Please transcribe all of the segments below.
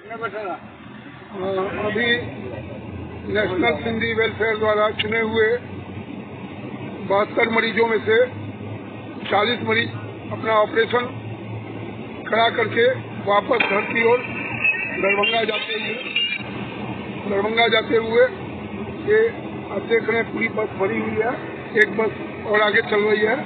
अभी national Sindhi welfare द्वारा चुने हुए 72 मरीजों में से 40 मरीज अपना ऑपरेशन करा करके वापस घर की ओर दरभंगा जाते हुए ये आप देख रहे हैं पूरी बस भरी हुई है। एक बस और आगे चल रही है।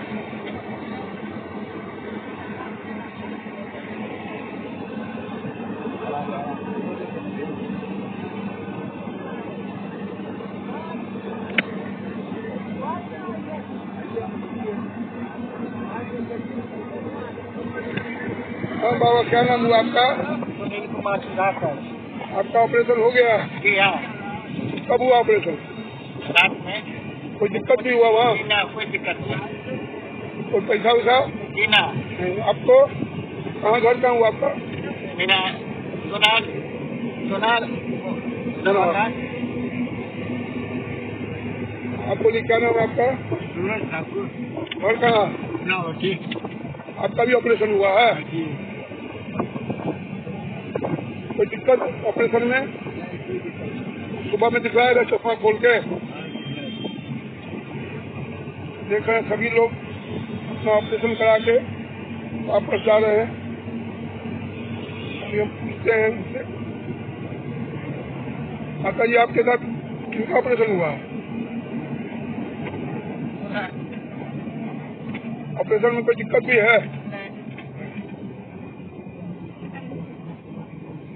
हाँ बाबा, क्या नाम हुआ आपका? सुनील कुमार सुधाकर। आपका ऑपरेशन हो गया? जी हाँ। कब हुआ ऑपरेशन? रात में। कोई दिक्कत भी हुआ वहाँ? जी ना, कोई दिक्कत नहीं। कोई पैसा वैसा? जी ना। आपको कहाँ घर का हुआ आपका? मेरा सोनार दरभंगा। आप बोलिए, क्या नाम है आपका? सूरज ठाकुर। घर कहाँ? ठीक। आपका भी ऑपरेशन हुआ है? जी। कोई दिक्कत ऑपरेशन में? सुबह में दिखलाया था चश्मा खोल के? देख रहे हैं सभी लोग अपना ऑपरेशन करा के वापस जा रहे हैं। अभी हम पूछते हैं उनसे, माता जी आपके साथ किनका ऑपरेशन हुआ? ऑपरेशन में कोई दिक्कत भी है?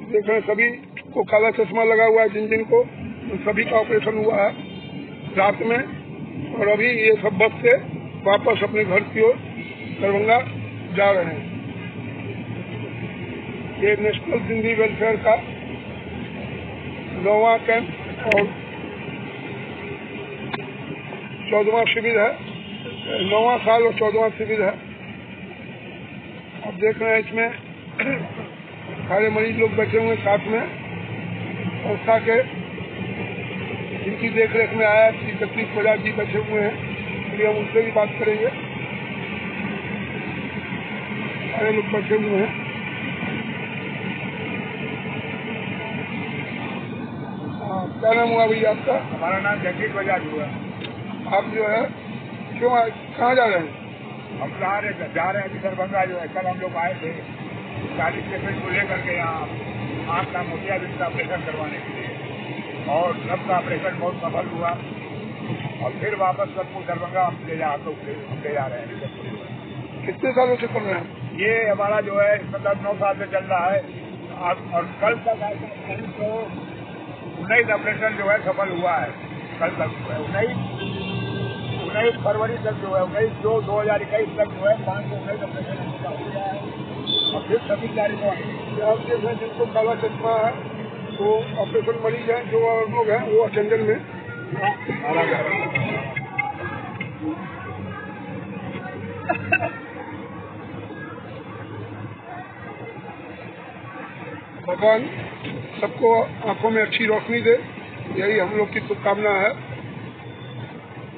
देख रहे हैं सभी को काला चश्मा लगा हुआ है, जिन को उन सभी का ऑपरेशन हुआ है रात में। और अभी ये सब बस से वापस अपने घर की ओर दरभंगा जा रहे हैं। ये नेशनल सिंधी वेलफेयर का 9वां कैंप और 14वां शिविर है। 9वां साल और 14वां शिविर है। आप देख रहे हैं इसमें सारे मरीज लोग बैठे हुए साथ में। संस्था के जिनकी देखरेख में आया श्री जगदीश बजाज जी बैठे हुए हैं, इसलिए हम उनसे भी बात करेंगे। सारे लोग बैठे हुए हैं। क्या नाम हुआ भैया आपका? हमारा नाम जगदीश बजाज हुआ। आप जो है क्यों कहाँ जा रहे हैं? हम जा रहे हैं दरभंगा। जो है कल हम लोग आए थे 40 पेशेंट को लेकर के यहाँ आँख का मोतियाबिंद का ऑपरेशन करवाने के लिए, और सबका ऑपरेशन बहुत सफल हुआ। और फिर वापस सबको दरभंगा हम ले जा रहे हैं। कितने सालों से कर रहे हैं? ये हमारा जो है 9 साल से चल रहा है। और कल तक 19 ऑपरेशन जो है सफल हुआ है। कल तक 19 फरवरी तक जो है 19/2/2021 तक जो है 519 ऑपरेशन हो गया है। और फिर सभी तारीखों जिनको काला चश्मा है वो ऑपरेशन मरीज हैं, जो और लोग हैं वो अटेंडर में मारा जा रहा है। भगवान सबको आंखों में अच्छी रोशनी दे, यही हम लोग की शुभकामना है।